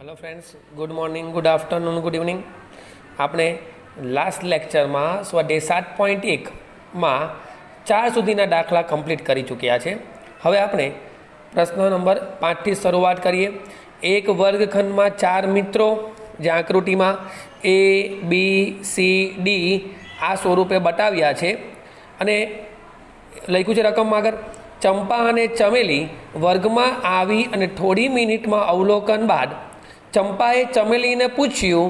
Hello friends, good morning, good afternoon, good evening. આપણે last લેક્ચરમાં સ્વાધ્યાય 7.1માં 4 સુધીના દાખલા કમ્પ્લીટ કરી ચૂક્યા છે। હવે આપણે પ્રશ્ન નંબર 5થી શરૂઆત કરીએ। એક વર્ગખંડમાં 4 મિત્રો જે આકૃતિમાં એ બી સી ડી આ સ્વરૂપે બતાવ્યા છે અને લખ્યું છે રકમમાં આગળ ચંપા અને ચમેલી વર્ગમાં આવી અને થોડી મિનિટમાં અવલોકન બાદ ચંપાએ ચમેલીને પૂછ્યું,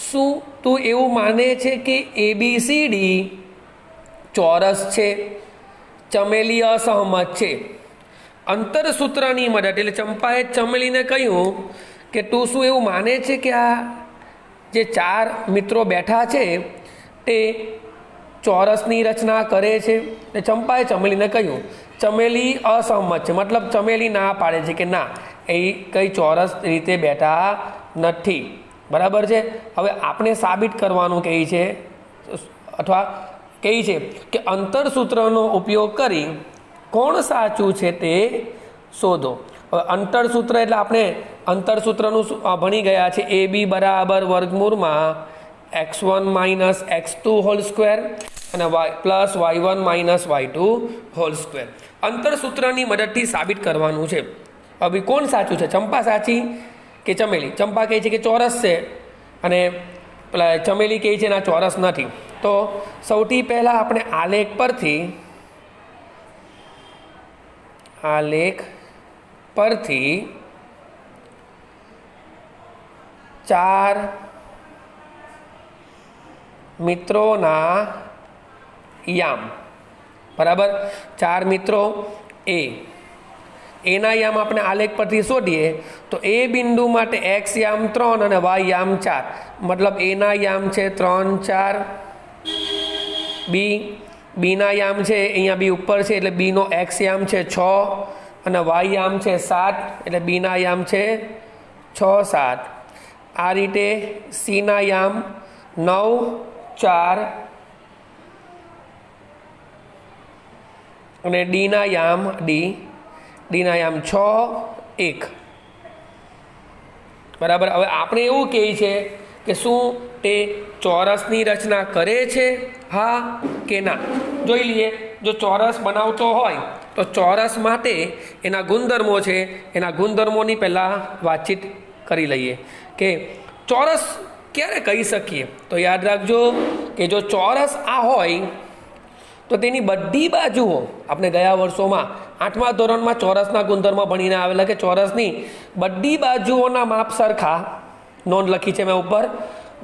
શું તું એવું માને છે કે ABCD ચોરસ છે? ચમેલી અસહમત છે। અંતરસૂત્રની મદદ એટલે ચંપાએ ચમેલીને કહ્યું કે તું શું એવું માને છે કે આ જે 4 મિત્રો બેઠા છે તે ચોરસની રચના કરે છે? એટલે ચંપાએ ચમેલીને કહ્યું। ચમેલી અસહમત છે, મતલબ ચમેલી ના પાડે છે કે ના, એ કંઈ ચોરસ રીતે બેઠા નથી। બરાબર છે। હવે આપણે સાબિત કરવાનું કહે છે અથવા કહે છે કે અંતરસૂત્રનો ઉપયોગ કરી કોણ સાચું છે તે શોધો। હવે અંતરસૂત્ર એટલે આપણે અંતરસૂત્રનું ભણી ગયા છે। એ બી બરાબર વર્ગમૂળમાં x1 minus x2 whole square અને plus y1 minus y2 whole square. અંતરસૂત્રની મદદથી સાબિત કરવાનું છે। હવે કોણ સાચું છે, ચંપા સાચી કે ચમેલી? ચંપા કહે છે કે ચોરસ છે અને પેલા ચમેલી કહે છે ના ચોરસ નથી। તો સૌથી પહેલાં આપણે આલેખ પરથી 4 મિત્રોના યામ, બરાબર, 4 મિત્રો એના યામ આપણે આલેખ પરથી શોધીએ તો એ બિંદુ માટે x યામ 3 અને y યામ 4, મતલબ એના યામ છે 3, 4। બીના યામ છે અહીંયા બી ઉપર છે એટલે બીનો x યામ છે 6 અને y યામ છે 7 એટલે બીના યામ છે 6, 7। આ રીતે સીના યામ 9, 4 અને ડીના યામ 6, 1, બરાબર। હવે આપણે એવું કહીએ છે કે શું તે ચોરસની રચના કરે છે, હા કે ના? જોઈ લઈએ। જો ચોરસ બનાવતો હોય તો ચોરસ માટે એના ગુણધર્મો છે, એના ગુણધર્મોની પહેલાં વાતચીત કરી લઈએ કે ચોરસ ક્યારે કહી શકીએ। તો યાદ રાખજો કે જો ચોરસ આ હોય તો તેની બધી બાજુઓ, આપણે ગયા વર્ષોમાં 8મા ધોરણમાં ચોરસના ગુણધર્મો ભણીને આવેલા કે ચોરસની બધી બાજુઓના માપ સરખા, નોંધ લખી છે મેં ઉપર,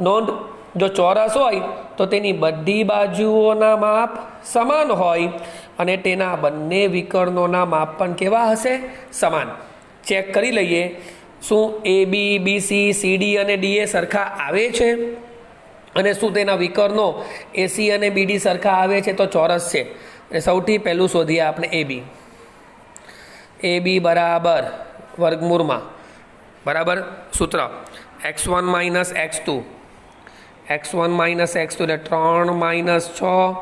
નોંધ, જો ચોરસ હોય તો તેની બધી બાજુઓના માપ સમાન હોય અને તેના બંને વિકર્ણોના માપ પણ કેવા હશે? સમાન। ચેક કરી લઈએ શું એ B B C C D અને ડી એ સરખા આવે છે અને શું તેના વિકર્ણો એસી અને બીડી સરખા આવે છે તો ચોરસ છે। અને સૌથી પહેલું શોધીએ આપણે એ બી બરાબર વર્ગમૂળમાં, બરાબર, સૂત્ર x1 માઇનસ x2 એટલે 3 માઇનસ 6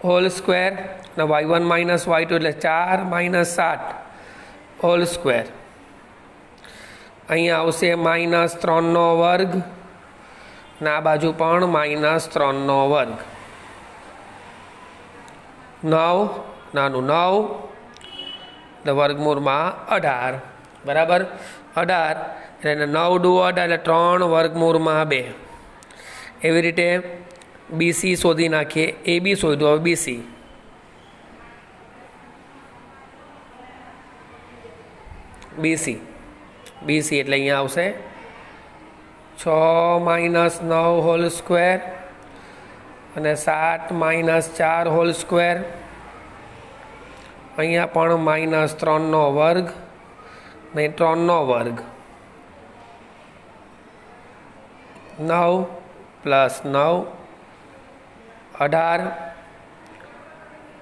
હોલ સ્ક્વેર અને y1 માઇનસ y2 એટલે 4 માઇનસ 7 હોલ સ્ક્વેર। અહીંયા આવશે માઇનસ 3નો વર્ગ અને આ બાજુ પણ માઇનસ 3નો વર્ગ, 9 નાનું 9 એટલે વર્ગમૂળમાં 18, બરાબર, 18 એટલે 9 દુ 18 એટલે 3 વર્ગમૂળમાં 2। એવી રીતે બીસી શોધી નાખીએ। એ બી શોધ્યું, હવે બીસી એટલે અહીંયા આવશે 6 માઇનસ 9 હોલ સ્ક્વેર અને 7 માઇનસ 4 હોલ સ્ક્વેર। અહીંયા પણ માઇનસ 3નો વર્ગ ને 3નો વર્ગ, 9 પ્લસ 9, 18,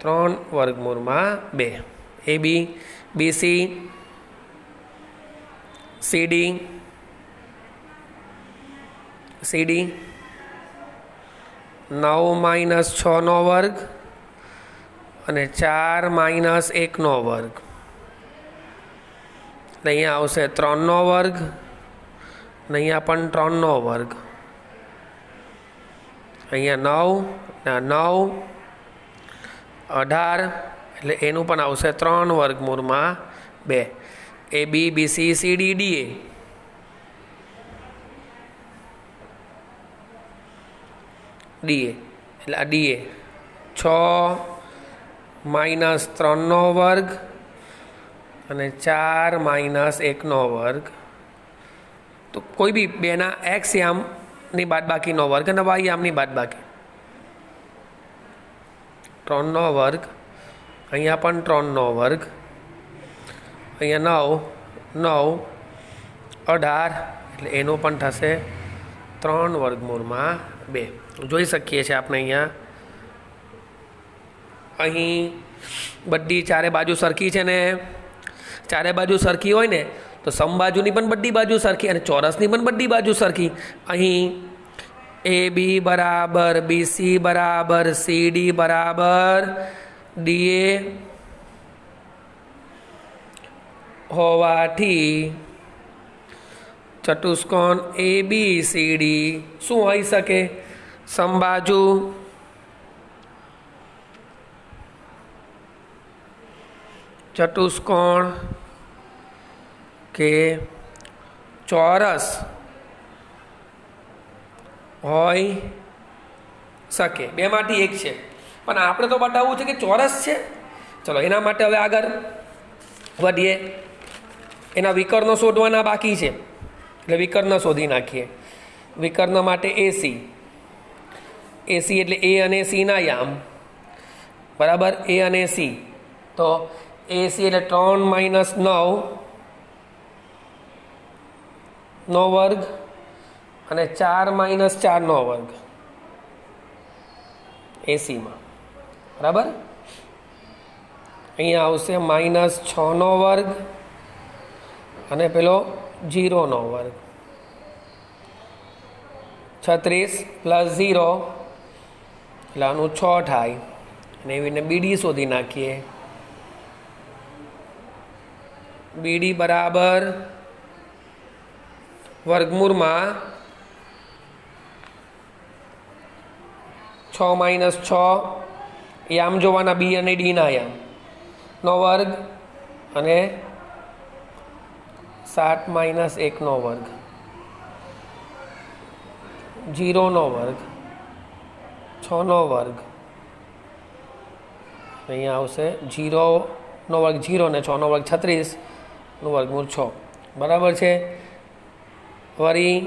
3 વર્ગમૂળમાં 2। A B BC CD 9 minus 6નો વર્ગ અને 4 માઇનસ 1નો વર્ગ, અહીંયા આવશે 3નો વર્ગ ને અહીંયા પણ 3નો વર્ગ, અહીંયા 9 9 18 એટલે એનું પણ આવશે 3 વર્ગમૂળમાં 2. A B B C C D D A એટલે આ ડી એ 6 માઇનસ 3નો વર્ગ અને 4 માઇનસ 1નો વર્ગ. તો કોઈ બી બેના એક્સ યામની બાદબાકીનો વર્ગ અને વાય યામની બાદબાકી. 3નો વર્ગ, અહીંયા પણ 3નો વર્ગ, અહીંયા 9 18 એટલે એનું પણ થશે 3 વર્ગમૂળમાં 2. જોઈ શકીએ છીએ આપણે અહીંયા અહીં બધી ચારે બાજુ સરખી છે ને, ચારે બાજુ સરખી હોય ને તો સમબાજુની પણ બધી બાજુ સરખી અને ચોરસની પણ બધી બાજુ સરખી. અહીં એ બી બરાબર બી સી બરાબર સી ડી બરાબર ડી એ હોવાથી ચતુષ્કોણ એ બી સી ડી શું હોઈ શકે? સમબાજુ. ચતુષ્કોણ કે ચોરસ હોઈ શકે. બેમાંથી એક છે, પણ આપણે તો બતાવવું છે કે ચોરસ છે. ચલો એના માટે હવે આગળ વધીએ. એના વિકર્ણ શોધવાના બાકી છે એટલે વિકર્ણ શોધી નાખીએ. વિકર્ણ માટે એસી એટલે એ અને સીના યામ બરાબર. એ અને સી તો એસી એટલે 3 માઇનસ 9નો વર્ગ અને 4 માઇનસ 4નો વર્ગ એસીમાં બરાબર. અહીંયા આવશે માઇનસ 6નો વર્ગ અને પેલો 0નો વર્ગ. 36 પ્લસ 0 એટલે આનું 6 થાય અને એવી રીતે બીડી શોધી નાખીએ. બીડી બરાબર વર્ગમૂળમાં 6 માઇનસ 6 યામ જોવાના બી અને ડીના યામનો વર્ગ અને 7 માઇનસ 1નો વર્ગ, 0નો વર્ગ, 6નો વર્ગ. અહીંયા આવશે 0નો વર્ગ 0 ને 6નો વર્ગ 36નું વર્ગમૂળ 6 બરાબર છે. વળી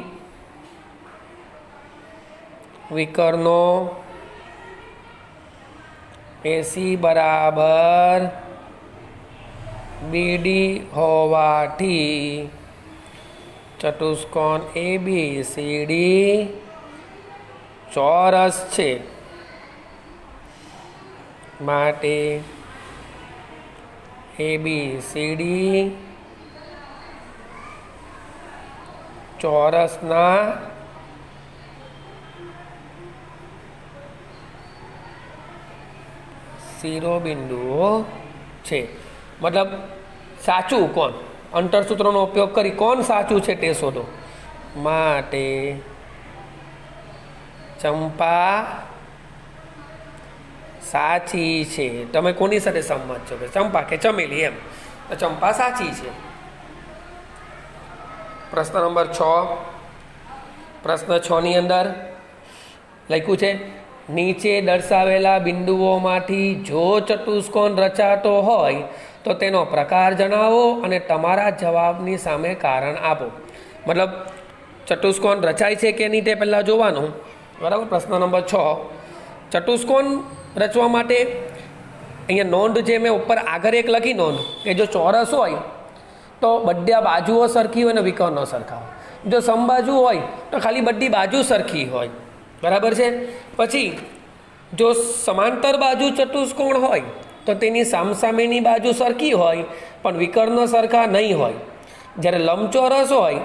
વિકર્ણો એસી બરાબર બીડી હોવાથી ચતુષ્કોણ એ બી સી ડી ચોરસ છે. માટે એ બી સી ડી ચોરસના શિરોબિંદુઓ છે. મતલબ સાચું કોણ? અંતરસૂત્રનો ઉપયોગ કરી કોણ સાચું છે તે શોધો. માટે ચંપા સાચી છે. તમે કોની સાથે સંમત છો કે ચંપા કે ચમેલી? એમ તો ચંપા સાચી છે. પ્રશ્ન નંબર 6. પ્રશ્ન 6ની અંદર લખ્યું છે નીચે દર્શાવેલા બિંદુઓમાંથી જો ચતુષ્કોણ રચાતો હોય તો તેનો પ્રકાર જણાવો અને તમારા જવાબની સામે કારણ આપો. મતલબ ચતુષ્કોણ રચાય છે કે નહીં તે પહેલાં જોવાનું બરાબર. પ્રશ્ન નંબર 6 ચતુષ્કોણ રચવા માટે અહીંયા નોંધ જે મેં ઉપર આગળ એક લખી નોંધ કે જો ચોરસ હોય તો બધી બાજુઓ સરખી હોય ને વિકર્ણો સરખા હોય. જો સમબાજુ હોય તો ખાલી બધી બાજુ સરખી હોય બરાબર છે. પછી જો સમાંતર બાજુ ચતુષ્કોણ હોય તો તેની સામસામેની બાજુ સરખી હોય પણ વિકર્ણ સરખા નહીં હોય. જ્યારે લંબચોરસ હોય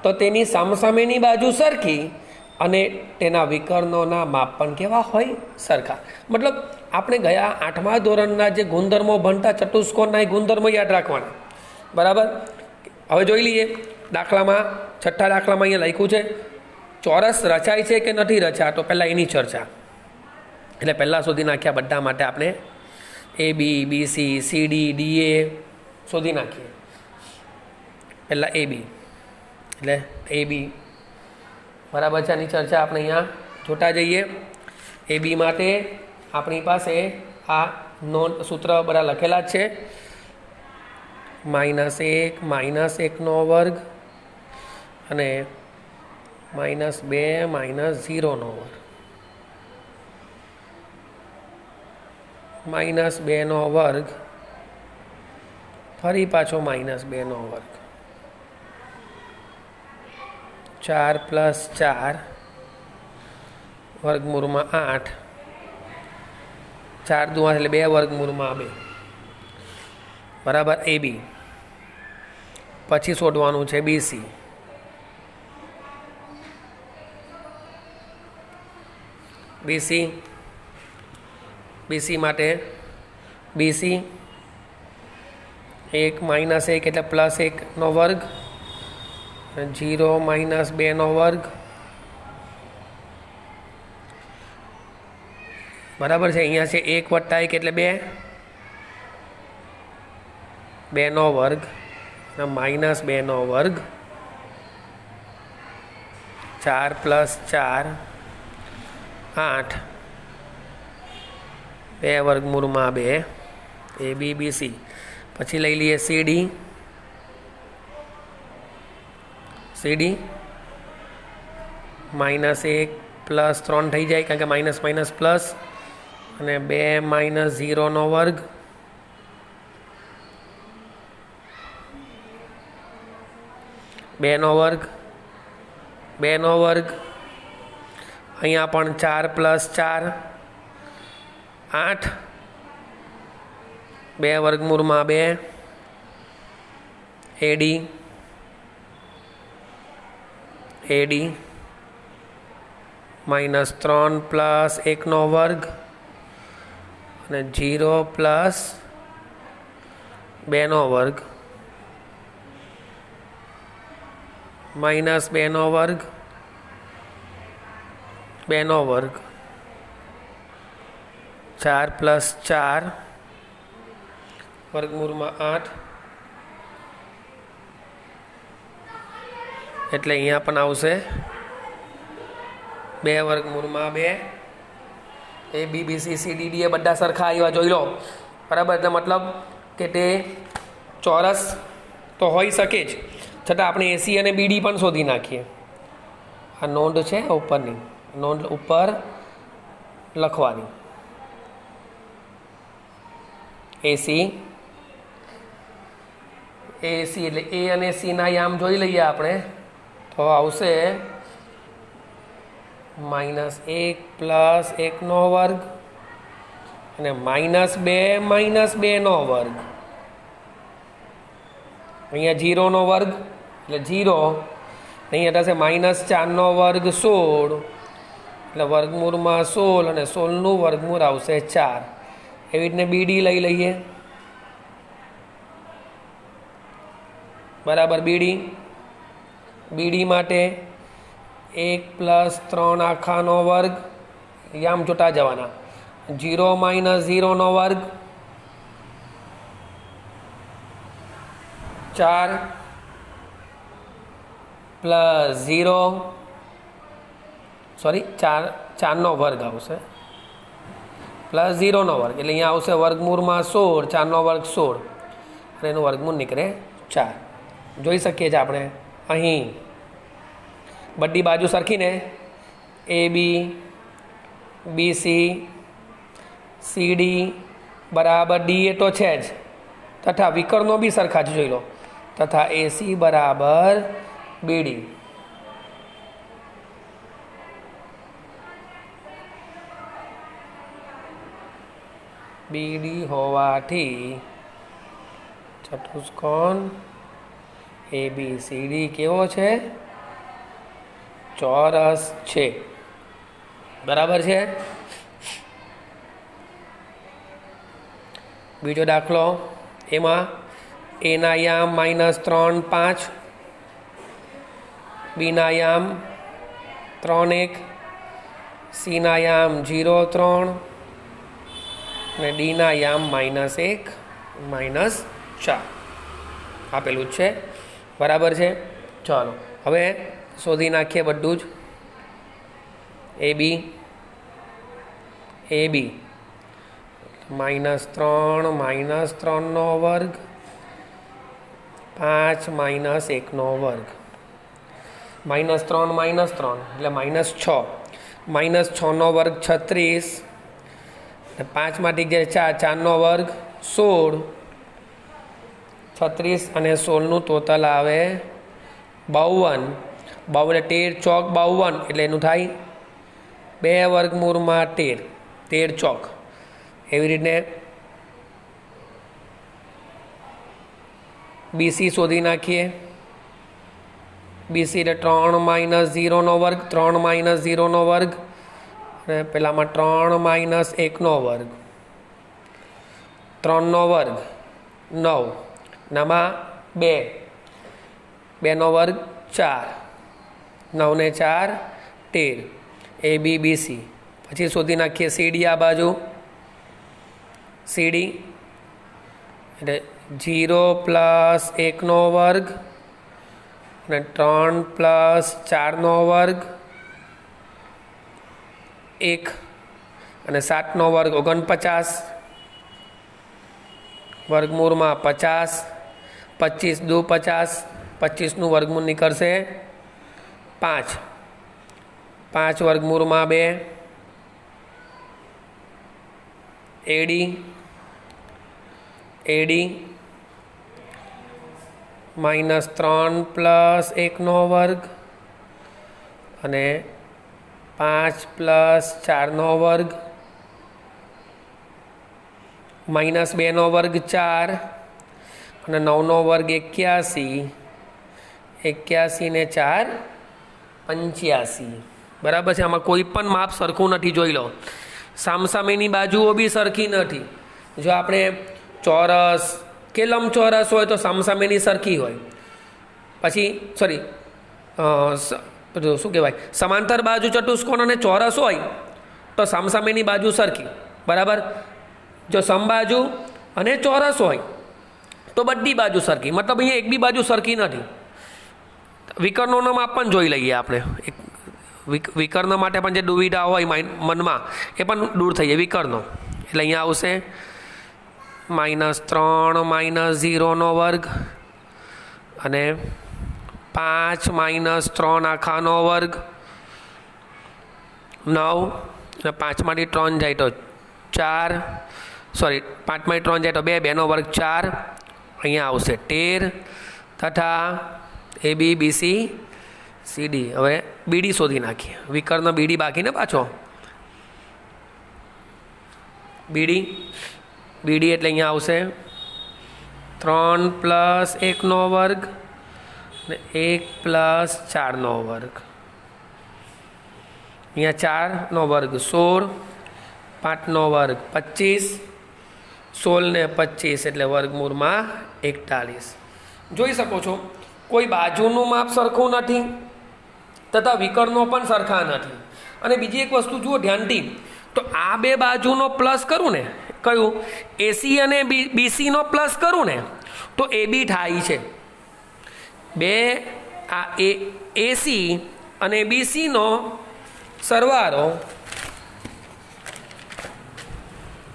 તો તેની સામસામેની બાજુ સરખી અને તેના વિકર્ણોના માપ પણ કેવા હોય? સરખા. મતલબ આપણે ગયા 8મા ધોરણના જે ગુણધર્મો ભણતા ચતુષ્કોણના એ ગુણધર્મો યાદ રાખવાના બરાબર. હવે જોઈ લઈએ દાખલામાં, છઠ્ઠા દાખલામાં અહીંયા લખ્યું છે ચોરસ રચાય છે કે નથી રચાતો, પહેલાં એની ચર્ચા. એટલે પહેલાં શોધી નાખ્યા બધા માટે આપણે A B, B C, C D, D A શોધી નાખીએ. પહેલાં એ બી, એટલે એ બી બરાબર છે. આની ચર્ચા આપણે અહીંયા જોતા જઈએ. એ બી માટે આપણી પાસે આ નોંધ સૂત્ર બધા લખેલા જ છે. -1 વર્ગ અને -2 -0 વર્ગ. -2 વર્ગ ફરી પાછો -2 વર્ગ, 4 + 4 વર્ગમૂળમાં 8, 4 દુ એટલે 2 વર્ગમૂળમાં 2 બરાબર. એ બી પછી શોધવાનું છે બીસી. બીસી માટે બીસી 1 - 1 એટલે +1 વર્ગ, 0 - 2 વર્ગ બરાબર છે. અહીંયા છે 1 + 1 એટલે 2, 2 વર્ગ અને -2 વર્ગ, 4 + 4 8, 2 વર્ગમૂળમાં 2, એ બી બી સી. પછી લઈ લઈએ સીડી. -1 + 3 થઈ જાય, કારણ કે માઇનસ પ્લસ, અને 2 - 0 વર્ગ, બેનો વર્ગ. અહીંયા પણ 4 + 4 8, 2 વર્ગમૂળમાં 2, એડી -3 + 1 વર્ગ અને 0 + 2 વર્ગ, -2 વર્ગ, 2 વર્ગ, 4 + 4 વર્ગમૂળમાં 8, એટલે અહીંયા પણ આવશે 2 વર્ગમૂળમાં 2. A B B C C D D A બધા સરખા આવ્યા, જોઈ લો બરાબર. એટલે મતલબ કે તે ચોરસ તો હોઈ શકે જ, છતાં આપણે એસી અને બીડી પણ શોધી નાખીએ. આ નોંધ છે ઉપરની, નોંધ ઉપર લખવાની. એસી એટલે એ અને સીના યામ જોઈ લઈએ આપણે, તો આવશે -1 + 1 વર્ગ અને -2 - 2 વર્ગ. અહીંયા 0 વર્ગ એટલે 0, અહીંયા થશે -4 વર્ગ 16, એટલે વર્ગમૂળમાં 16 અને 16નું વર્ગમૂળ આવશે 4. એવી રીતને બીડી લઈ લઈએ બરાબર. બીડી માટે 1 + 3 આખાનો વર્ગ, યામ જોતા જવાના, 0 - 0 વર્ગ, 4 + 0 સોરી 4 વર્ગ આવશે, +0 વર્ગ, એટલે અહીંયા આવશે વર્ગમૂળમાં 16, 4 વર્ગ 16, અને એનું વર્ગમૂળ નીકળે 4. જોઈ શકીએ છીએ આપણે અહીં બધી બાજુ સરખીને એ B, B C, C D બરાબર ડી એ તો છે જ, તથા વિકર્ણો બી સરખા જ જોઈ લો, તથા એસી બરાબર બીડી. બીડી હોવાથી ચતુષ્કોણ એ બી સી ડી કેવો છે? ચોરસ છે. બરાબર છે. બીજો દાખલો, એમાં એના યામ -3 5, બીના યામ 3 1, સીના યામ 0 3 અને ડીના યામ -1 -4 આપેલું જ છે. બરાબર છે. ચાલો હવે શોધી નાખીએ બધું જ. એ બી -3 -3નો વર્ગ 5 -1નો વર્ગ, -3 -3 એટલે -6, -6નો વર્ગ 36, 5માંથી જાય 4, 4નો વર્ગ 16, 36 અને 16નું ટોટલ આવે 52, 13 ચોક 52 એટલે એનું થાય 2 વર્ગમૂળમાં 13 ચોક. એવી રીતે બીસી શોધી નાખીએ. બીસી એટલે 3 -0નો વર્ગ, 3 -0નો વર્ગ અને પેલામાં 3 -1નો વર્ગ, 3નો વર્ગ 9, નામાં 2, 2નો વર્ગ 4, 9 ને 4 13. એ બી બીસી. પછી શોધી નાખીએ સીડી. આ બાજુ સીડી એટલે 0 + 1નો વર્ગ અને 3 + 4નો વર્ગ 1 અને 7નો વર્ગ 49, વર્ગમૂળમાં 50, 25 દુ 50, 25નું વર્ગમૂળ નીકળશે 5, 5 વર્ગમૂળમાં 2. એડી -3 + 1નો વર્ગ અને 5 + 4નો વર્ગ, -2નો વર્ગ 4 અને 9નો વર્ગ 81, 81 ને 4 85. બરાબર છે. આમાં કોઈ પણ માપ સરખું નથી, જોઈ લો. સામસામેની બાજુઓ બી સરખી નથી. જો આપણે ચોરસ કે લંબચોરસ હોય તો સામસામેની સરખી હોય. પછી શું કહેવાય, સમાંતર બાજુ ચતુષ્કોણ અને ચોરસ હોય તો સામસામેની બાજુ સરખી. બરાબર. જો સમબાજુ અને ચોરસ હોય તો બધી બાજુ સરખી. મતલબ અહીંયા એક બી બાજુ સરખી નથી. વિકર્ણોનો માપ પણ જોઈ લઈએ આપણે. વિકર્ણ માટે પણ જે દુવિધા હોય મનમાં એ પણ દૂર થઈ જાય. વિકર્ણો એટલે અહીંયા આવશે -3 -0નો વર્ગ અને 5 -3 આખાનો વર્ગ 9 અને 5માંથી 3 જાય તો 4, 5માંથી 3 જાય તો 2, 2નો વર્ગ 4, અહીંયા આવશે 13 તથા એ બી બીસી સીડી. હવે બીડી શોધી નાખીએ. વિકર્ણ બીડી બાકી ને પાછો. બીડી એટલે અહીંયા આવશે 3 + 1નો વર્ગ ને 1 + 4નો વર્ગ. અહીંયા 4નો વર્ગ 16, 5નો વર્ગ 25, 16 ને 25 એટલે વર્ગમૂળમાં 41. જોઈ શકો છો કોઈ બાજુનું માપ સરખું નથી તથા વિકર્ણો પણ સરખા નથી. અને બીજી એક વસ્તુ જુઓ ધ્યાનથી, તો આ બે બાજુનો પ્લસ કરું ને, કયું એસી અને બીસીનો પ્લસ કરું ને તો એ બી થાય છે. બે આ એસી અને બીસીનો સરવાળો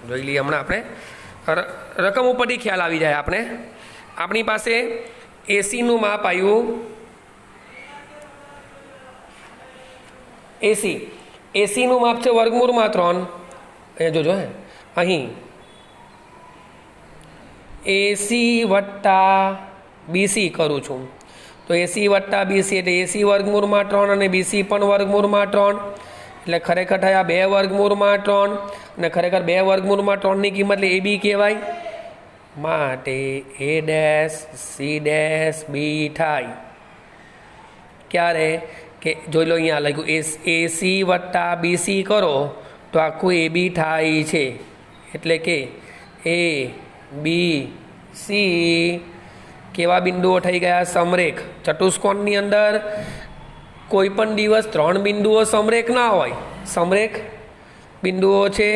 જોઈ લઈએ. હમણાં આપણે રકમ ઉપરથી ખ્યાલ આવી જાય આપણે. આપણી પાસે એસીનું માપ આવ્યું, એસીનું માપ છે વર્ગમૂળમાં 3. અહીંયા જોજો હે, અહીં એસી વત્તા બીસી કરું છું તો એસી વત્તા બીસી એટલે એસી વર્ગમૂળમાં 3 અને બીસી પણ વર્ગમૂળમાં 3 એટલે ખરેખર થયા 2 વર્ગમૂળમાં 3 અને ખરેખર 2 વર્ગમૂળમાં 3ની કિંમત એટલે એ બી કહેવાય. માટે A dash C dash B થાય ક્યારે કે જોઈ લો અહીંયા લખ્યું એસી વત્તા બીસી કરો તો આખું એ બી થાય છે. એટલે કે એ બી સી કેવા બિંદુઓ થઈ ગયા? સમરેખ. ચતુષ્કોણની અંદર કોઈ પણ દિવસ 3 બિંદુઓ સમરેખ ના હોય, સમરેખ બિંદુઓ છે.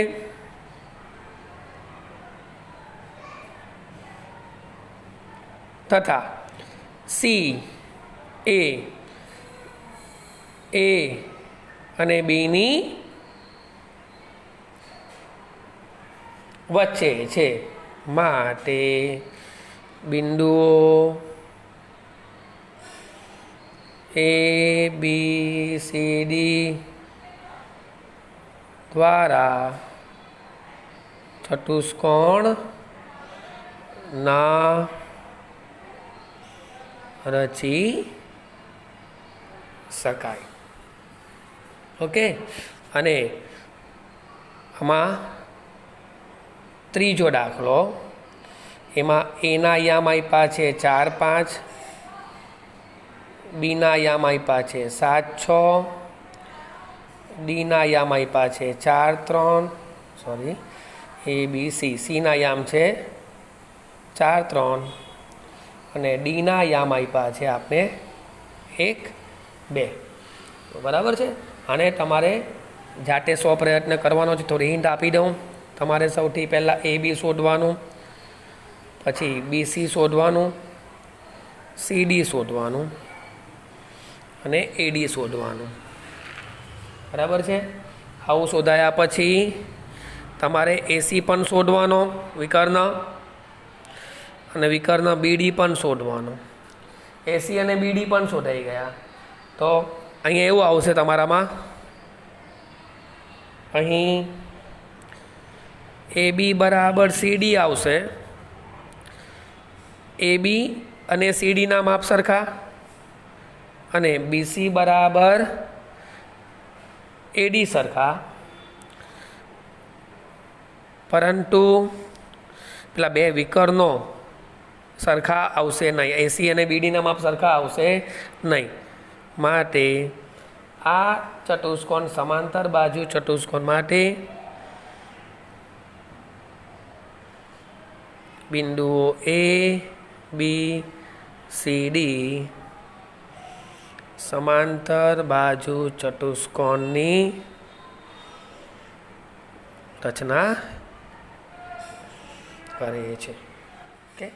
તથા સી એ અને બીની વચ્ચે છે, માટે બિંદુઓ એ બી સી ડી દ્વારા ચતુષ્કોણના રચી શકાય. ઓકે. અને આમાં ત્રીજો દાખલો, એમાં એના યામ આપ્યા છે 4, 5, બીના યામ આપ્યા છે 7, 6, ડીના યામ આપ્યા છે 4, 3, સોરી એ બી સીના યામ છે 4, 3 અને ડીના યામ આપ્યા છે આપણે 1, 2. બરાબર છે. અને તમારે જાતે 100 પ્રયત્ન કરવાનો છે. થોડી હિન્ટ આપી દઉં. તમારે સૌથી પહેલાં એ બી શોધવાનું, પછી બીસી શોધવાનું, સીડી શોધવાનું અને એડી શોધવાનું. બરાબર છે. આવું શોધાયા પછી તમારે એસી પણ શોધવાનો, વિકર્ણ, અને વિકર્ણ બીડી પણ શોધવાનો. એસી અને બીડી પણ શોધાઈ ગયા. તો અહીંયા એવું આવશે તમારામાં, અહીં એ બી બરાબર સીડી આવશે. એ બી અને સીડીના માપ સરખા, અને બીસી બરાબર એડી સરખા, પરંતુ પેલા બે વિકર્ણો સરખા આવશે નહીં. એસી અને બીડીના માપ સરખા આવશે નહીં. માટે આ ચતુષ્કોણ સમાંતર બાજુ ચતુષ્કોણ માટે બિંદુઓ એ બી સી ડી સમાંતર બાજુ ચતુષ્કોણની રચના કરે છે. ઓકે.